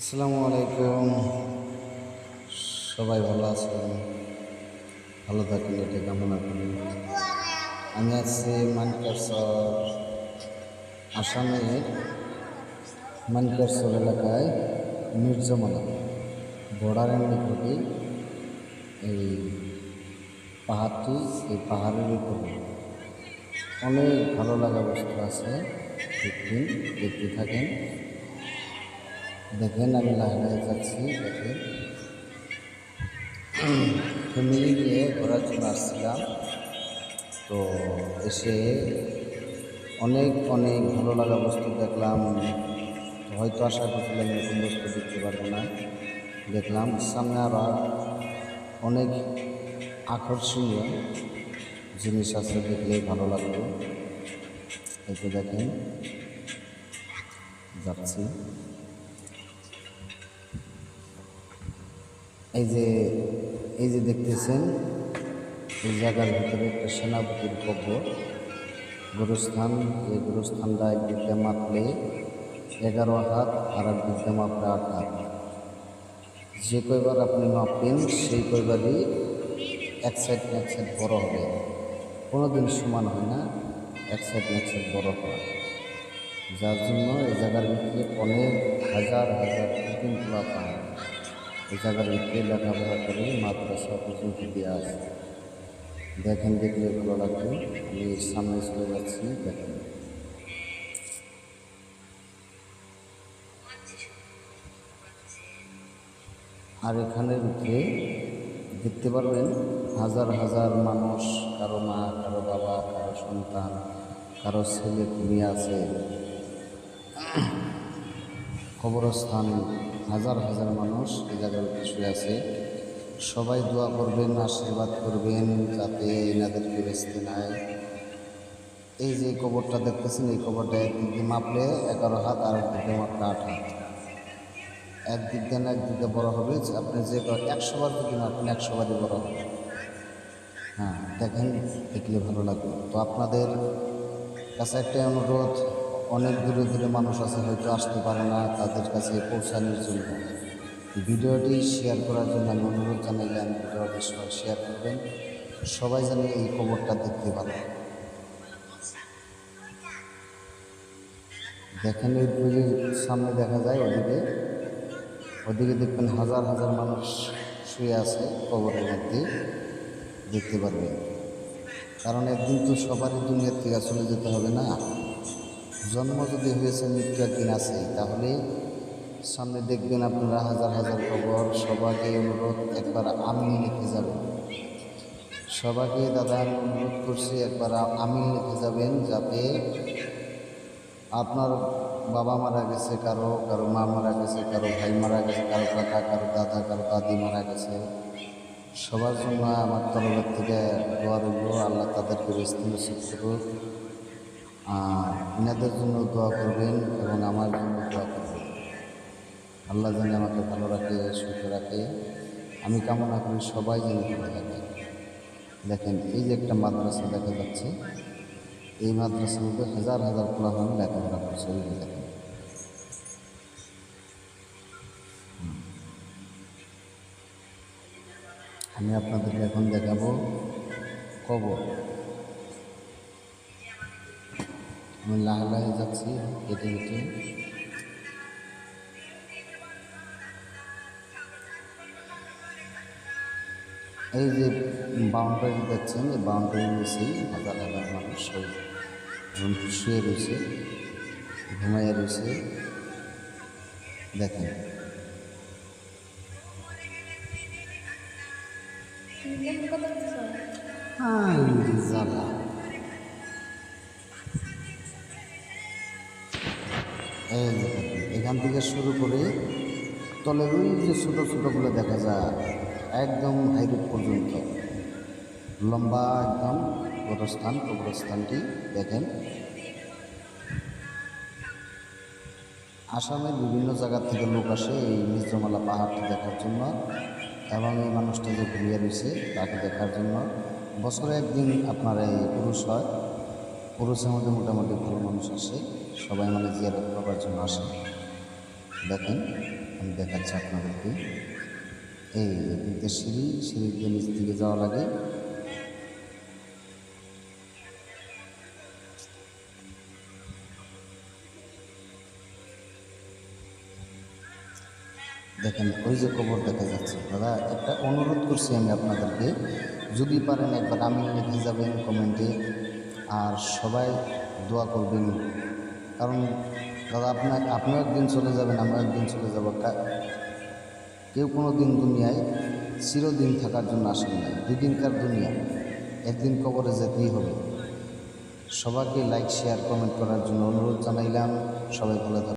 আসসালামু আলাইকুম। সবাই ভালো আছেন, ভালো থাকেন এটা কামনা করি। আমি আছি মানকারচর, আসামের মানকারচর এলাকায় মির্জামালা বর্ডারের নিকটে এই পাহাড়টি, এই পাহাড়ের উপরে অনেক ভালো লাগা বস্তু আছে। দেখতে থাকেন, দেখেন আমি লাইনে যাচ্ছি। দেখেন ফ্যামিলি নিয়ে ঘোরার জন্য আসছিলাম, তো এসে অনেক অনেক ভালো লাগা বস্তু দেখলাম। তো হয়তো আশা করছিলাম এরকম বস্তু দেখতে পারবো না, দেখলাম সামনে আবার অনেক আকর্ষণীয় জিনিস আছে, দেখলেই ভালো লাগলো। হয়তো দেখেন যাচ্ছি, এই যে এই যে দেখতেছেন, এই জায়গার ভিতরে একটা সেনাপতির কবর, গুরুস্থান। এই গুরুস্থানটা একদিকে মাপলে 11 হাত আর একদিকে মাপলে 8 হাত। যে কয়বার আপনি মাপবেন সেই কয়বারই এক সাইড না এক সাইড বড় হবে, কোনোদিন সমান হয় না, এক সাইড না এক সাইড বড় হয়। যার জন্য এই জায়গার ভিতরে অনেক হাজার হাজার কোটিন তোলা পায়। এই জায়গার ভিতরে লেখাপড়া করে মাদ্রাসা পর্যন্ত দেওয়া আছে। দেখেন, দেখলে ভালো লাগবে। আমি সামনে চলে যাচ্ছি, দেখেন। আর এখানের ভিতরে দেখতে পারবেন হাজার হাজার মানুষ, কারো মা, কারো বাবা, কারো সন্তান, কারো ছেলে মেয়ে আছে। কবরস্থান, হাজার হাজার মানুষ এই জায়গার শুয়ে আছে। সবাই দোয়া করবেন, আশীর্বাদ করবেন যাতে এনাদেরকে বেঁচতে নেয়। এই যে কবরটা দেখতেছেন, এই কবরটা একদিক দিয়ে মাপলে 11 হাত আর একদিকে মাপলে 8 হাত। একদিক দিয়ে না একদিকে বড় হবে, আপনি যে 100 বার যদি মাপেন 100 বারই বড় হবে। হ্যাঁ, দেখেন, দেখলে ভালো লাগবে। তো আপনাদের কাছে একটাই অনুরোধ, অনেক দূরে দূরে মানুষ আছে হয়তো আসতে পারে না, তাদের কাছে পৌঁছানোর জন্য ভিডিওটি শেয়ার করার জন্য আমি অনুরোধ জানাইলাম। ভিডিওটি শেয়ার করবেন, সবাই যেন এই কবরটা দেখতে পারে। দেখেন, ওই যে সামনে দেখা যায়, ওদিকে দেখবেন হাজার হাজার মানুষ শুয়ে আছে কবরের মধ্যে, দেখতে পারবেন। কারণ একদিন তো সবারই দুনিয়ার থেকে চলে যেতে হবে না। জন্ম যদি হয়েছে, মৃত্যু একদিন আছে, তাহলে সামনে দেখবেন আপনারা হাজার হাজার কবর। সবাইকে অনুরোধ, একবার আমিন লিখে যাবেন। সবাইকে দাদা আমি অনুরোধ করছি, একবার আমিন লিখে যাবেন, যাতে আপনার বাবা মারা গেছে, কারো কারো মা মারা গেছে, কারো ভাই মারা গেছে, কারো কাকা, কারো দাদা, কারো দাদি মারা গেছে। সবার জন্য আমার তরফের থেকে দোয়া রইল, আল্লাহ তাদেরকে বেস্ত নসিব করুক। এনাদের জন্য দোয়া করবেন এবং আমার জন্য দোয়া করবেন। আল্লাহ যেন আমাকে ভালো রাখে, সুখে রাখে। আমি কামনা করি সবাই যেন ভালো থাকে। দেখেন, এই যে একটা মাদ্রাসা দেখা যাচ্ছে, এই মাদ্রাসার মধ্যে হাজার হাজার পোলাপান লেখাপড়া করছে। ওই যে দেখেন, আমি আপনাদেরকে এখন দেখাবো কবর। আমি লাহে লাহে যাচ্ছি, হেঁটে হেঁটে। এই যে বাউন্ডারি দেখছেন, এই বাউন্ডারির নিচেই হাজার হাজার মানুষ শুয়ে রয়েছে, ঘুমাইয়া রয়েছে। দেখেন, জ্বালা। এই যে দেখেন, এখান থেকে শুরু করে তলে ওই যে ছোটো ছোটোগুলো দেখা যায় একদম হাইরোড পর্যন্ত লম্বা একদম কবরস্থানটি দেখেন। আসামের বিভিন্ন জায়গা থেকে লোক আসে এই মির্জামালা পাহাড়টি দেখার জন্য, এবং এই মানুষটা যে ঘুরিয়ে রয়েছে তাকে দেখার জন্য। বছরে একদিন আপনার এই পুরুষ হয়, পুরুষের মধ্যে মোটামুটি ভালো মানুষ আসে, সবাই মানে জিয়ারত করার জন্য আসে। দেখেন। আমি দেখাচ্ছি আপনাদেরকে। এই এদিকে সিঁড়ি দিয়ে নিচ দিকে যাওয়া লাগে। দেখেন ওই যে কবর দেখা যাচ্ছে। দাদা একটা অনুরোধ করছি আমি আপনাদেরকে, যদি পারেন একবার আমিন লিখে যাবেন কমেন্টে, আর সবাই দোয়া করবেন। কারণ দাদা আপনিও একদিন চলে যাবেন, আমিও একদিন চলে যাব। কেউ কোনো দিন দুনিয়ায় চিরদিন থাকার জন্য আসেন নাই, দুদিনকার দুনিয়া, একদিন কবরে যেতেই হবে। সবাইকে লাইক শেয়ার কমেন্ট করার জন্য অনুরোধ জানাইলাম। সবাই ভালো থাকবেন।